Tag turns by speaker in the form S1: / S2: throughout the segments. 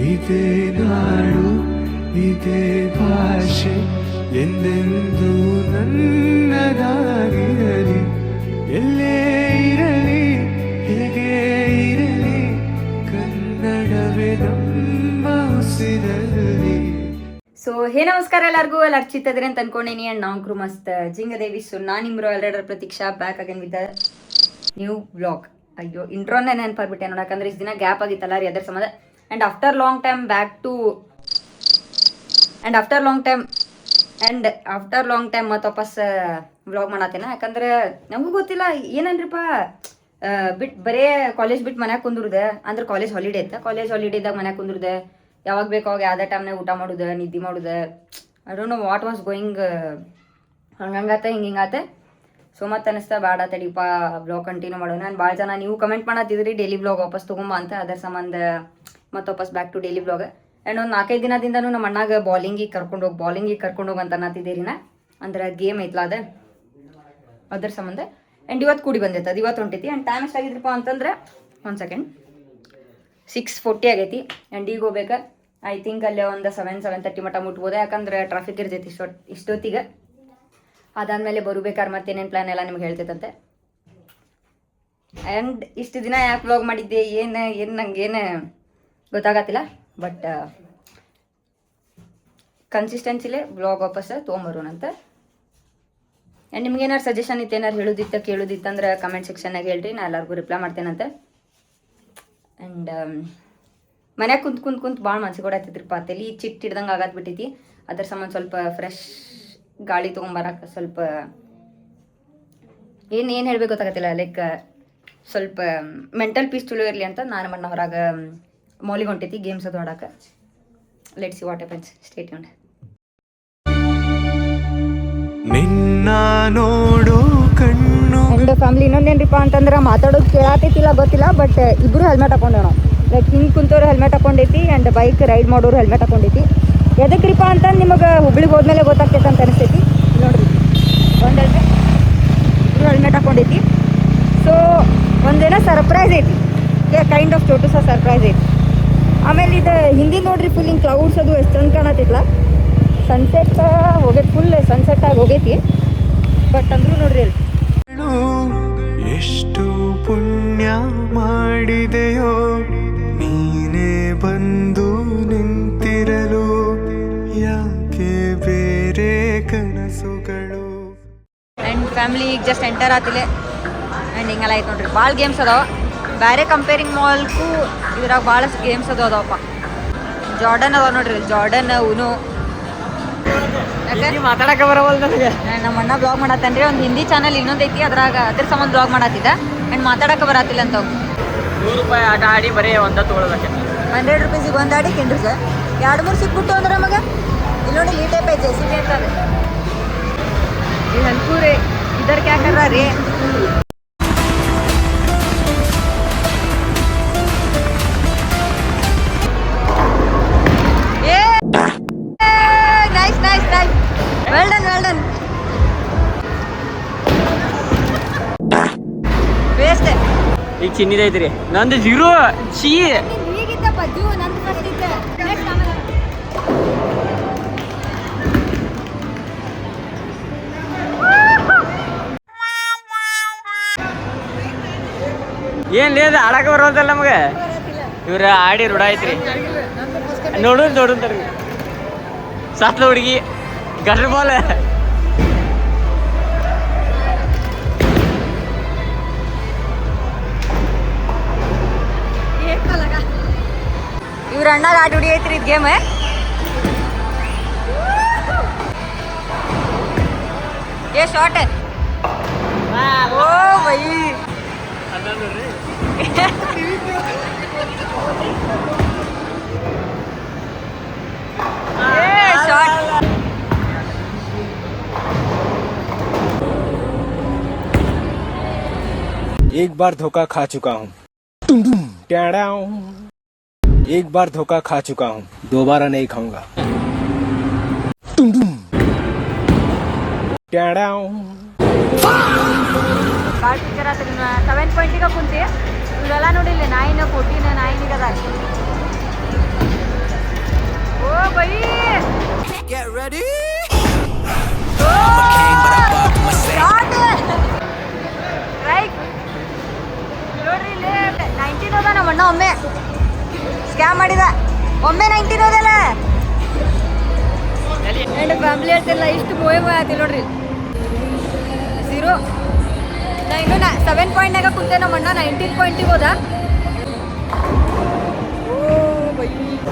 S1: ಇದೇ ನಾಡು ಇದೇ ಭಾಷೆ ಎಂದೆಂದೂ ನನ್ನದಾಗಿರಲಿ. ಎಲ್ಲೇ ಇರಲಿ ಹೇಗೆ ಇರಲಿ ಕನ್ನಡವೇ ನಮ್ಮ ಉಸಿರಲ್ಲಿ.
S2: ಸೊ ಹೇ ನಮಸ್ಕಾರ ಎಲ್ಲರಿಗೂ. ಎಲ್ಲ ಅರ್ಚಿತ್ತದ್ರಿ ಅಂತ ಅನ್ಕೊಂಡೇನಿ. ಅಂಡ್ ನಾವು ಮಸ್ತ್ ಜಿಂಗದೇವಿ. ಸೊ ನಾನು ನಿಮ್ರು already Prateeksha back again with new vlog. ಅಯ್ಯೋ ಇಂಟ್ರೋನೇ ನೆನಪಾಗ್ಬಿಟ್ಟೆ ನೋಡಿ, ಯಾಕಂದ್ರೆ ಇಷ್ಟು ದಿನ ಗ್ಯಾಪ್ ಆಗಿತ್ತಲ್ಲ ರೀ ಅದರ ಸಂಬಂಧ. ಆ್ಯಂಡ್ ಆಫ್ಟರ್ ಲಾಂಗ್ ಟೈಮ್ ಮತ್ತು ವಾಪಸ್ ವ್ಲಾಗ್ ಮಾಡತ್ತೇನ. ಯಾಕಂದ್ರೆ ನಮಗೂ ಗೊತ್ತಿಲ್ಲ ಏನನ್ರಿಪ್ಪ ಬರೇ ಕಾಲೇಜ್ ಬಿಟ್ಟು ಮನ್ಯಾಗ ಕುಂದ್ರದೆ. ಅಂದ್ರೆ ಕಾಲೇಜ್ ಹಾಲಿಡೇ ಇತ್ತು. ಕಾಲೇಜ್ ಹಾಲಿಡೇ ಇದ್ದಾಗ ಮನ್ಯಾಗ ಕುಂದ್ರದೆ, ಯಾವಾಗ ಬೇಕು ಅವಾಗ ಯಾವುದೇ ಟೈಮ್ನಾಗ ಊಟ ಮಾಡೋದು, ನಿದ್ದೆ ಮಾಡೋದು. I don't know what was going. ಹಂಗಂಗಾತ ಹಿಂಗಾತೆ. ಸೊ ಮತ್ತೆ ಅನಿಸ್ತಾ ಬೇಡ ತಡಿಪ ಬ್ಲಾಗ್ ಕಂಟಿನ್ಯೂ ಮಾಡೋಣ. ನಾನು ಭಾಳ ಜನ ನೀವು ಕಮೆಂಟ್ ಮಾಡತ್ತಿದ್ರಿ ಡೈಲಿ ಬ್ಲಾಗ್ ವಾಪಸ್ ತೊಗೊಂಬ ಅಂತ. ಅದರ ಸಂಬಂಧ ಮತ್ತೆ ವಾಪಸ್ back to daily blog. And ಒಂದು 4-5 ದಿನದಿಂದನೂ ನಮ್ಮ ಅಣ್ಣಾಗ ಬಾಲಿಂಗಿಗೆ ಕರ್ಕೊಂಡು ಹೋಗಿ ಅಂತ ಅನ್ನತ್ತಿದ್ದೀರಿ ನಾ. ಅಂದ್ರೆ ಗೇಮ್ ಐತ್ಲ ಅದ್ರ ಸಂಬಂಧ. ಆ್ಯಂಡ್ ಇವತ್ತು ಕೂಡಿ ಬಂದೈತೆ, ಅದು ಇವತ್ತು ಹೊಂಟೈತಿ. ಆ್ಯಂಡ್ ಟೈಮ್ ಎಷ್ಟಾಗಿದ್ರಪ್ಪ ಅಂತಂದ್ರೆ 1 ಸೆಕೆಂಡ್ 6:40 ಆಗೈತಿ. ಆ್ಯಂಡ್ ಈಗ ಹೋಗ್ಬೇಕು. ಐ ಥಿಂಕ್ ಅಲ್ಲೇ ಒಂದು 7-7:30 ಮಟ್ಟ ಮುಟ್ಬೋದು. ಯಾಕಂದ್ರೆ ಟ್ರಾಫಿಕ್ ಇರ್ತೈತಿ ಇಷ್ಟೊತ್ತಿಗೆ. ಅದಾದಮೇಲೆ ಬರಬೇಕಾದ್ರೆ ಮತ್ತೇನೇನು ಪ್ಲ್ಯಾನ್ ಎಲ್ಲ ನಿಮ್ಗೆ ಹೇಳ್ತೈತಂತೆ. ಆ್ಯಂಡ್ ಇಷ್ಟು ದಿನ ಯಾಕೆ ವ್ಲಾಗ್ ಮಾಡಿದ್ದೆ ಏನು ನಂಗೇನು ಗೊತ್ತಾಗತ್ತಿಲ್ಲ. ಬಟ್ ಕನ್ಸಿಸ್ಟೆನ್ಸಿಲೇ ವ್ಲಾಗ್ ವಾಪಸ್ ತೊಗೊಂಬರೋಣಂತ. ಆ್ಯಂಡ್ ನಿಮ್ಗೆ ಏನಾರು ಸಜೆಷನ್ ಇತ್ತು, ಏನಾರು ಕೇಳೋದಿತ್ತಂದ್ರೆ ಕಮೆಂಟ್ ಸೆಕ್ಷನ್ನಾಗ ಹೇಳ್ರಿ, ನಾನು ಎಲ್ಲರಿಗೂ ರಿಪ್ಲೈ ಮಾಡ್ತೇನಂತೆ. ಆ್ಯಂಡ್ ಮನ್ಯಾಗ ಕುಂತ್ ಭಾಳ ಮನ್ಸಿಗೆ ಕೊಡತ್ತಿದ್ರಿಪ್ಪ. ತಲೆ ಚಿಟ್ಟು ಹಿಡ್ದಂಗೆ ಆಗತ್ಬಿಟ್ಟೈತಿ. ಅದ್ರ ಸಂಬಂಧ ಸ್ವಲ್ಪ ಫ್ರೆಶ್ ಗಾಳಿ ತೊಗೊಂಬರಕ್ಕೆ ಸ್ವಲ್ಪ ಏನು ಹೇಳ್ಬೇಕು ಗೊತ್ತಾಗತ್ತಿಲ್ಲ. ಲೈಕ್ ಸ್ವಲ್ಪ ಮೆಂಟಲ್ ಪೀಸ್ ಚಲೋ ಇರಲಿ ಅಂತ ನಾನು ಮಣ್ಣ ಹೊರಗೆ ಮೌಲಿಗೆ ಹೊಂಟೈತಿ ಗೇಮ್ಸ್ ಅದು ಆಡೋಕೆ. Let's see what happens. Stay tuned.
S1: ನಿನ್ನ ನೋಡೋ ಕಣ್ಣು
S2: ಆ್ಯಂಡ್ ಫ್ಯಾಮಿಲಿ ಇನ್ನೊಂದೇನ್ರಿಪ್ಪ ಅಂತಂದ್ರೆ ಮಾತಾಡೋದು ಕೇಳಾತೈತಿಲ್ಲ ಗೊತ್ತಿಲ್ಲ. ಬಟ್ ಇಬ್ಬರು ಹೆಲ್ಮೆಟ್ ಹಾಕೊಂಡೇವ್ ನಾವು. ಲೈಕ್ ಹಿಂಗೆ ಕುಂತವ್ರು ಹೆಲ್ಮೆಟ್ ಹಾಕೊಂಡೈತಿ. ಆ್ಯಂಡ್ ಬೈಕ್ ರೈಡ್ ಮಾಡೋರು ಹೆಲ್ಮೆಟ್ ಹಾಕೊಂಡೈತಿ. ಎದಕ್ರಿಪ್ಪ ಅಂತ ನಿಮಗೆ ಹುಬ್ಳಿಗೆ ಹೋದ್ಮೇಲೆ ಗೊತ್ತಾಗ್ತೈತೆ ಅಂತ ಅನಿಸ್ತೈತಿ. ನೋಡ್ರಿ ಒಂದೆರಡು ಇಬ್ಬರು ಹೆಲ್ಮೆಟ್ ಹಾಕೊಂಡೈತಿ. ಸೊ ಒಂದೇನೋ ಸರ್ಪ್ರೈಸ್ ಐತಿ. ಕೈಂಡ್ ಆಫ್ ಚೋಟು ಸಹ ಸರ್ಪ್ರೈಸ್ ಐತಿ. ಆಮೇಲೆ ಇದು ಹಿಂದಿ ನೋಡ್ರಿ ಫುಲ್ ಹಿಂಗೆ ಕ್ಲೌಡ್ಸ್ ಅದು ಎಷ್ಟು ಚಂದ ಕಾಣತ್ತಿಲ್ಲ. ಸನ್ಸೆಟ್ ಹೋಗೈತಿ, ಫುಲ್ ಸನ್ಸೆಟ್ ಆಗಿ ಹೋಗೈತಿ. ಬಟ್ ಅಂದ್ರೂ ನೋಡ್ರಿ ಅಲ್ಲಿ
S1: ಎಷ್ಟು ಪುಣ್ಯ ಮಾಡಿದೆಯೋ ನೀನೇ ಬಂದು ನಿಂತಿರಲು, ಯಾಕೆ ಬೇರೆ ಕನಸುಗಳು.
S2: ಆ್ಯಂಡ್ ಫ್ಯಾಮಿಲಿ ಈಗ ಜಸ್ಟ್ ಎಂಟರ್ ಆತಿಲ್ಲ. ಆ್ಯಂಡ್ ಹಿಂಗೆಲ್ಲ ಐತೆ ನೋಡ್ರಿ. ಭಾಳ ಗೇಮ್ಸ್ ಅದಾವ. ಬೇರೆ ಕಂಪೇರಿಂಗ್ ಮಾಲ್ಗೂ ಇದ್ರಾಗ ಭಾಳಷ್ಟು ಗೇಮ್ಸ್ ಅದಾವಪ್ಪ. ಜಾರ್ಡನ್ ಅದಾವ ನೋಡ್ರಿ. ಜಾರ್ಡನ್ ಉನು
S3: ಮಾತಾಡಕ್ಕೆ ಬರವಲ್ಲ ನನಗೆ.
S2: ನಮ್ಮ ಅಣ್ಣ ಬ್ಲಾಗ್ ಮಾಡತ್ತನ್ರಿ. ಒಂದು ಹಿಂದಿ ಚಾನಲ್ ಇನ್ನೊಂದೈತಿ, ಅದ್ರ ಸಂಬಂಧ ಬ್ಲಾಗ್ ಮಾಡತ್ತಿದ್ದ. ಆ್ಯಂಡ್ ಮಾತಾಡಕ್ಕೆ ಬರತ್ತಿಲ್ಲ ಅಂತ.
S3: 100 ರೂಪಾಯಿ ಆಟ ಆಡಿ ಬರೀ ಒಂದ ತೊಗೊಳ್ಬೇಕು.
S2: 100 ರೂಪೀಸಿಗೆ ಒಂದು ಆಡಿ ಕೆಂಡ್ರಿ ಸರ್ 2-3 ಸಿಕ್ಬಿಟ್ಟು ಅಂದ್ರೆ ನಮಗೆ ಇಲ್ಲಿ ನೋಡಿ ಈ ಟೈಪ್ ಐತೆ JCB ಅಂತದೆ. ಇದು ರೀ ಇದರ ಕ್ಯಾಕರ ರೀ. Well done. Waste.
S3: ಈಗ ಚಿನ್ನಿದೈತ್ರಿ ನಂದು 0 ಚೀ.
S2: ಈಗಿತ್ತಪ್ಪ ಜೂ ನಂದು ಫಸ್ಟ್ ಇತ್ತು. ನೆಕ್ಸ್ಟ್ ಆಮೇಲೆ
S3: ಏನ್ ಲೇದ ಆಡಕ್ಕೆ ಬರೋದಲ್ಲ ನಮಗೆ. ಇವ್ರ ಆಡಿ ರೂಢ ಐತ್ರಿ. ನೋಡು ಸಾತ್ಲ ಹುಡುಗಿ ಗಟ್ರ ಬಾಲ್.
S2: ಇವ್ರ ಅಣ್ಣಾಗ ಆಡಿ ಹುಡಿ ಐತ್ರಿ ಇದು ಗೇಮ್. ಏ ಶಾರ್ಟ್. ಓ ಬೈ
S1: एक बार धोखा खा चुका हूँ. एक बार धोखा खा चुका हूँ, दोबारा नहीं खाऊंगा.
S2: ಭಾಳ ಪಿಕ್ಚರ್ ಆತ. 7 ಪಾಯಿಂಟಿಗೆ ಕುಂತಿ ಇವರೆಲ್ಲ ನೋಡಿಲ್ಲ. 9, 14, 9 ಈಗ
S4: get ready. I'm a king, but I fuck my
S2: right ನೋಡ್ರಿ ಇಲ್ಲಿ 19 ಹೋದ ನಮ್ಮ ಅಣ್ಣ ಒಮ್ಮೆ ಸ್ಕ್ಯಾಮ್ ಮಾಡಿದ ಒಮ್ಮೆ 19 ಹೋದಲ್ಲ ಆ್ಯಂಡ್ ಫ್ಯಾಮಿಲಿ ಹೇಳ್ತಿಲ್ಲ ಇಷ್ಟು ಮೂವೇ ಆಯ್ತು ನೋಡ್ರಿ 0 ನಾ ಇನ್ನೂ 7 ಪಾಯಿಂಟ್ನಾಗ ಕುಂತೆ ನಮ್ಮ ಅಣ್ಣ 19 ಪಾಯಿಂಟಿಗೆ ಹೋದ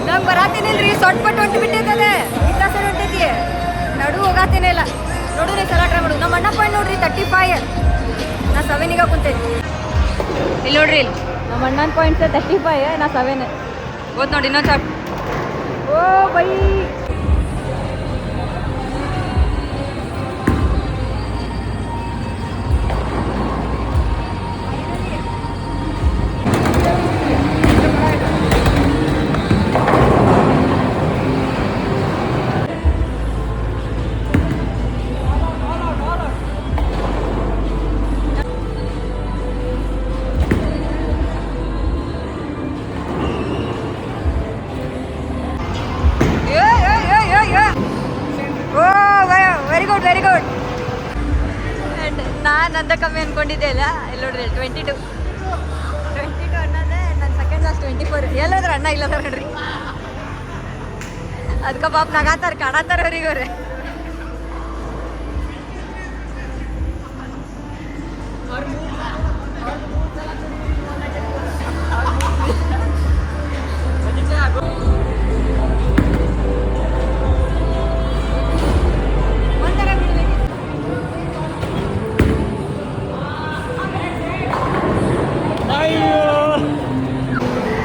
S2: ನಂಗೆ ಬರಾತೇನಿಲ್ರಿ ಸೊಟ್ಟ ಪಟ್ಟು ಹೊಂಟು ಬಿಟ್ಟೈತದೆ ಇಂಥ ಸಲ ಹೊಂಟೈತಿ ನಡು ಹೋಗಾತೇನೆ ಇಲ್ಲ ನೋಡ್ರಿ ಸಲ ಟ್ರೈ ಮಾಡೋದು ನಮ್ಮ ಅಣ್ಣ ಪಾಯಿಂಟ್ ನೋಡ್ರಿ 35 ನಾ 7 ಕುಂತೈತಿ ಇಲ್ಲಿ ನೋಡ್ರಿ ಇಲ್ಲಿ ನಮ್ಮ ಅಣ್ಣನ ಪಾಯಿಂಟ್ಸ್ 35 ನಾ 7 ಓದ್ ನೋಡಿ ಇನ್ನೊಂದು ಶಾಟ್ ಓ ಬೈ ವೆರಿ ಗುಡ್ ಆ್ಯಂಡ್ ನಾನು ಅಂತ ಕಮ್ಮಿ ಅಂದ್ಕೊಂಡಿದ್ದೆ ಅಲ್ಲ ಇಲ್ಲಿ ನೋಡ್ರಿ 22 ಅನ್ನೋದೇ ನನ್ನ ಸೆಕೆಂಡ್ ಲಾಸ್ಟ್ 24 ಎಲ್ಲಾದ್ರೂ ಅಣ್ಣ ಇಲ್ಲದ ನೋಡ್ರಿ ಅದಕ್ಕೆ ಪಾಪ ನಗಾತಾರ ಕಾಣತ್ತಾರ ಅವ್ರಿಗೆ ಅವ್ರೆ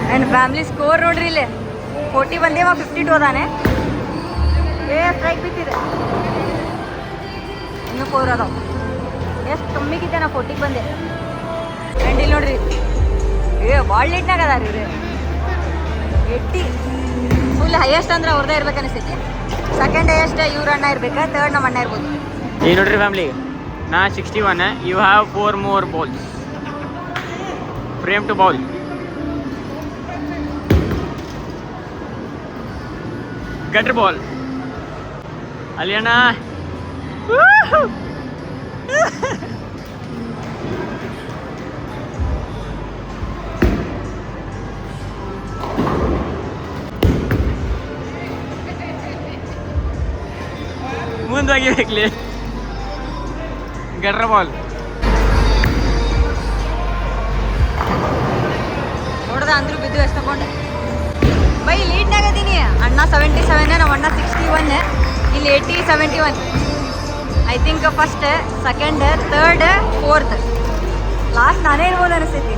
S2: ಆ್ಯಂಡ್ ಫ್ಯಾಮಿಲಿ ಸ್ಕೋರ್ ನೋಡ್ರಿ ಇಲ್ಲಿ 40 ಬಂದೇ 52 ಹೋದಾನೆ ಸ್ಟ್ರೈಕ್ ಬಿತ್ತಿದೆ ಇನ್ನು 4 ಅದಾವ ಎಷ್ಟು ಕಮ್ಮಿಗಿದ್ದೆ ನಾ 40 ಬಂದೆ ಆ್ಯಂಡ್ ಇಲ್ಲಿ ನೋಡ್ರಿ ಭಾಳ ಲೀಟ್ನಾಗ ಅದ ರೀ 80 ಫುಲ್ ಹೈಯೆಸ್ಟ್ ಅಂದ್ರೆ ಅವ್ರದ್ದೇ ಇರ್ಬೇಕು ಅನಿಸ್ತೈತಿ ಸೆಕೆಂಡ್ ಹೈಯೆಸ್ಟ್ ಇವ್ರ ಅಣ್ಣ ಇರ್ಬೇಕು ಥರ್ಡ್ ನಮ್ಮ ಅಣ್ಣ ಇರ್ಬೋದು
S3: ಈ ನೋಡ್ರಿ ಫ್ಯಾಮಿಲಿ ನಾ 61 you have 4 more balls frame to bowl gutter ball ಅಲ್ಲಿ ಅಣ್ಣ ಮುಂದಾಗಿರ್ಬೇಕಲಿ ಗಟ್ರ ಬಾಲ್
S2: ನೋಡ್ದ ಅಂದ್ರು ಬಿದ್ದು ಎಷ್ಟು ತಗೊಂಡೆ ಬೈ ಲೀಡ್ನಾಗ ಅದೀನಿ ಅಣ್ಣ 77 ನಮ್ಮ ಅಣ್ಣ 61 ಇಲ್ಲಿ 80 71 I think first second third fourth last ನಾನೇ ಇರ್ಬೋದು ಅನಿಸ್ತೈತಿ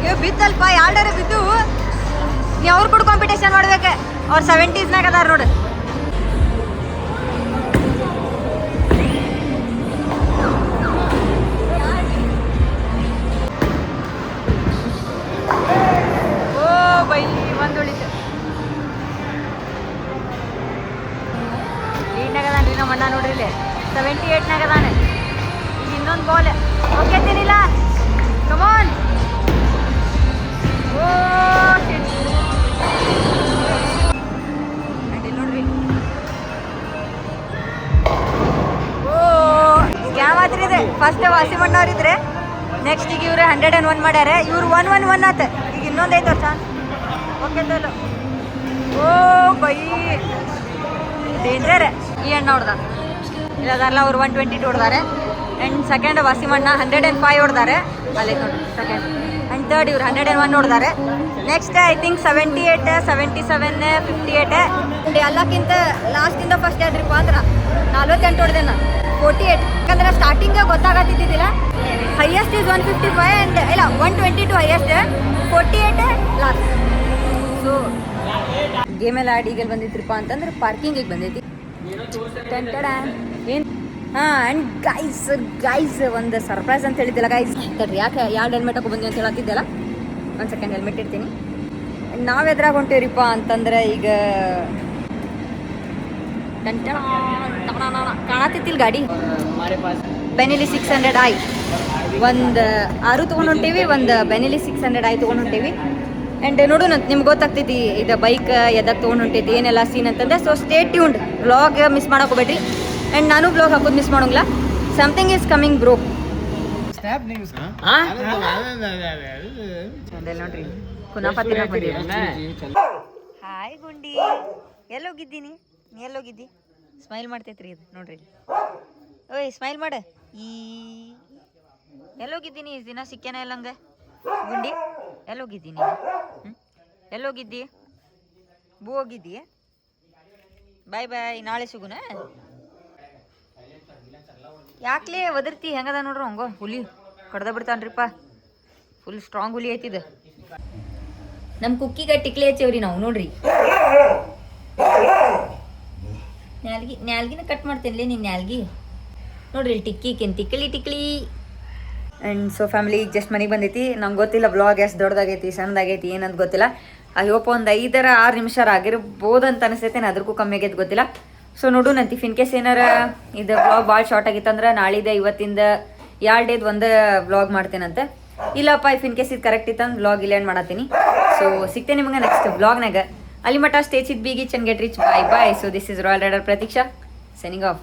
S2: ಇವ್ ಬಿತ್ತಲ್ಪ ಯಾರ್ಡಾರ ಬಿದ್ದು ನೀ ಅವ್ರು ಕೂಡ ಕಾಂಪಿಟೇಷನ್ ಮಾಡ್ಬೇಕು ಅವ್ರು 70ಸ್ನಾಗ ಅದಾರ ನೋಡು ಒಂದು ಉಳಿತು ಲೀಡ್ನಾಗದಾನ್ರಿ ನಮ್ಮ ಅಣ್ಣ ನೋಡ್ರಿ ಇಲ್ಲಿ 78ನಾಗದಾನೆ ಈಗ ಇನ್ನೊಂದು ಬಾಲ್ ಓಕೆ ತಿನ್ನಿಲ್ಲ ಕಮಾನ್ ಓ ನೋಡ್ರಿ ಓ ಸ್ಕ್ಯಾಮ್ ಆತ್ರಿ ಇದೆ ಫಸ್ಟ್ ವಾಸಿಮಣ್ಣವ್ರಿದ್ರೆ ನೆಕ್ಸ್ಟ್ ಈಗ ಇವ್ರು 101 ಮಾಡ್ಯಾರ ಇವ್ರು 111 ಆತ ಈಗ ಇನ್ನೊಂದು ಐತೆ ಚಾನ್ಸ್ ಓಕೆ ತೋಲು ಓ ಬೈ ಡೇಂಜರ್ ಈ ಅಣ್ಣ ಹೊಡ್ದ ಇಲ್ಲದಾರಲ್ಲ ಅವ್ರು 122 ಹೊಡ್ದಾರೆ ಆ್ಯಂಡ್ ಸೆಕೆಂಡ್ ವಾಸಿಮಣ್ಣ 105 ಹೊಡ್ದಾರೆ ಅಲ್ಲಿ ನೋಡಿ ಸೆಕೆಂಡ್ ಆ್ಯಂಡ್ ಥರ್ಡ್ ಇವ್ರು 101 ಹೊಡ್ದಾರೆ ನೆಕ್ಸ್ಟ್ ಐ ಥಿಂಕ್ 78 77 58 ಎಲ್ಲಕ್ಕಿಂತ ಲಾಸ್ಟಿಂದ ಫಸ್ಟ್ ಯಾವ್ದ್ರಿಪ್ಪ ಅಂದ್ರೆ 48 ಹೊಡೆದೆ ನಾನು 48 ಯಾಕಂದ್ರೆ ಸ್ಟಾರ್ಟಿಂಗ್ ಗೊತ್ತಾಗತ್ತಿದ್ದಿಲ್ಲ ಹೈಯೆಸ್ಟ್ ಇಸ್ 155 ಆ್ಯಂಡ್ ಇಲ್ಲ 122 ಹೈಯೆಸ್ಟ್ 48 ಲಾಸ್ಟ್ ಸೊ ಗೇಮೆಲ್ಲ ಆಡಿ ಈಗೆಲ್ಲ ಬಂದಿತ್ರಿಪ್ಪ ಅಂತಂದ್ರೆ ಪಾರ್ಕಿಂಗಿಗೆ ಬಂದೈತಿ ಏನು ಹಾಂ ಆ್ಯಂಡ್ ಗೈಸ್ ಒಂದು ಸರ್ಪ್ರೈಸ್ ಅಂತ ಹೇಳಿದ್ದಿಲ್ಲ ಗೈಸ್ ತಡ್ರಿ ಯಾಕೆ ಯಾವ ಹೆಲ್ಮೆಟ್ ಹಾಕೋ ಬಂದ್ವಿ ಅಂತ ಹೇಳತ್ತಿದ್ದೆಲ್ಲ ಒಂದು ಸೆಕೆಂಡ್ ಹೆಲ್ಮೆಟ್ ಇಡ್ತೀನಿ ನಾವು ಎದ್ರಾಗ ಹೊಂಟೇವ್ರಿಪ್ಪ ಅಂತಂದ್ರೆ ಈಗ ಕಾಣತಿತ್ತಿಲ್ಲ ಗಾಡಿ ಬೆನಿಲಿ 600i ಒಂದು 6 ತೊಗೊಂಡು ಹೊಂಟೇವಿ, ಒಂದು ಬೆನಿಲಿ 600i ತೊಗೊಂಡು ಹೊಂಟೇವಿ. ಆ್ಯಂಡ್ ನೋಡೋಣ ನಿಮ್ಗೆ ಗೊತ್ತಾಗ್ತೈತಿ ಇದು ಬೈಕ್ ಎದಾಗ ತೊಗೊಂಡು ಹೊಂಟೈತಿ ಏನೆಲ್ಲ ಸೀನ್ ಅಂತಂದ್ರೆ. So stay tuned, vlog miss ಮಾಡೋಕೆ ಹೋಗ್ಬೇಡ್ರಿ. ಆ್ಯಂಡ್ ನಾನು ವ್ಲಾಗ್ ಹಾಕೋದು ಮಿಸ್ ಮಾಡೋಂಗಿಲ್ಲ. Something is coming bro. ನೋಡ್ರಿ ಕುನಾಫಾ ತಿನ್ನಕ್ ಬಂದೀವಿ. ಹಾಯ್ ಗುಂಡಿ, ಎಲ್ಲೋಗಿದ್ದೀನಿ? ನೀ ಎಲ್ಲೋಗಿದ್ದಿ? ಸ್ಮೈಲ್ ಮಾಡ್ತೈತ್ರಿ ಇದು ನೋಡ್ರಿ. ಓಯ್ ಸ್ಮೈಲ್ ಮಾಡ. ಈ ಎಲ್ಲೋಗಿದ್ದೀನಿ ಇಷ್ಟು ದಿನ ಸಿಕ್ಕೇನ ಇಲ್ಲಂಗೆ ಗುಂಡಿ? ಎಲ್ಲೋಗಿದ್ದೀನಿ? ಎಲ್ಲೋಗಿದ್ದಿ? ಬೂ ಹೋಗಿದ್ದಿ? ಬಾಯ್ ಬಾಯ್, ನಾಳೆ ಸಿಗುನ. ಯಾಕ್ಲೇ ಒದರ್ತಿ? ಹೆಂಗದ ನೋಡ್ರಿ ಹಂಗೋ ಹುಲಿ ಕಡ್ದ ಬಿಡ್ತಾನ್ರಿಪ್ಪ. ಫುಲ್ ಸ್ಟ್ರಾಂಗ್ ಹುಲಿ ಐತಿದ. ನಮ್ಮ ಕುಕ್ಕಿಗೆ ಟಿಕ್ಲಿ ಹಚ್ಚೇವ್ರಿ ನಾವು ನೋಡ್ರಿ. ನ್ಯಾಲ್ಗಿನ ಕಟ್ ಮಾಡ್ತೇನೆ ನೀನು ನ್ಯಾಲ್ಗಿ ನೋಡ್ರಿ ಇಲ್ಲಿ ಟಿಕ್ಲಿ. ಆ್ಯಂಡ್ ಸೊ ಫ್ಯಾಮಿಲಿ ಜಸ್ಟ್ ಮನೆಗೆ ಬಂದೈತಿ. ನಂಗೆ ಗೊತ್ತಿಲ್ಲ ಬ್ಲಾಗ್ ಎಷ್ಟು ದೊಡ್ಡದಾಗೈತಿ ಸಣ್ಣದಾಗೈತಿ ಏನಂತ ಗೊತ್ತಿಲ್ಲ. ಐ ಹೋಪ್ ಒಂದು 5-6 ನಿಮಿಷ ಆಗಿರ್ಬೋದು ಅಂತ ಅನಿಸ್ತೈತೆ, ಅದಕ್ಕೂ ಕಮ್ಮಿ ಆಗೈತೆ ಗೊತ್ತಿಲ್ಲ. ಸೊ ನೋಡೋಣಂತಿ. ಇನ್ ಕೇಸ್ ಏನಾರ ಇದು ಬ್ಲಾಗ್ ಭಾಳ ಶಾರ್ಟ್ ಆಗಿತ್ತಂದ್ರೆ ನಾಳಿದ ಇವತ್ತಿಂದ 2 ಡೇದು ಒಂದು ಬ್ಲಾಗ್ ಮಾಡ್ತೇನಂತೆ. ಇಲ್ಲಪ್ಪ ಇನ್ ಕೇಸ್ ಇದು ಕರೆಕ್ಟ್ ಇತ್ತಂದ್ರೆ ಬ್ಲಾಗ್ ಇಲ್ಲ ಏನು ಮಾಡತ್ತೀನಿ. ಸೊ ಸಿಗ್ತೇನೆ ನಿಮಗೆ ನೆಕ್ಸ್ಟ್ ಬ್ಲಾಗ್ನಾಗ. ಅಲ್ಲಿ ಮಟ್ಟ ಸ್ಟೇ ಚಿತ್ ಬೀಗಿ ಚನ್ get rich. Bye bye. So this is Royal Rider Prateeksha signing of.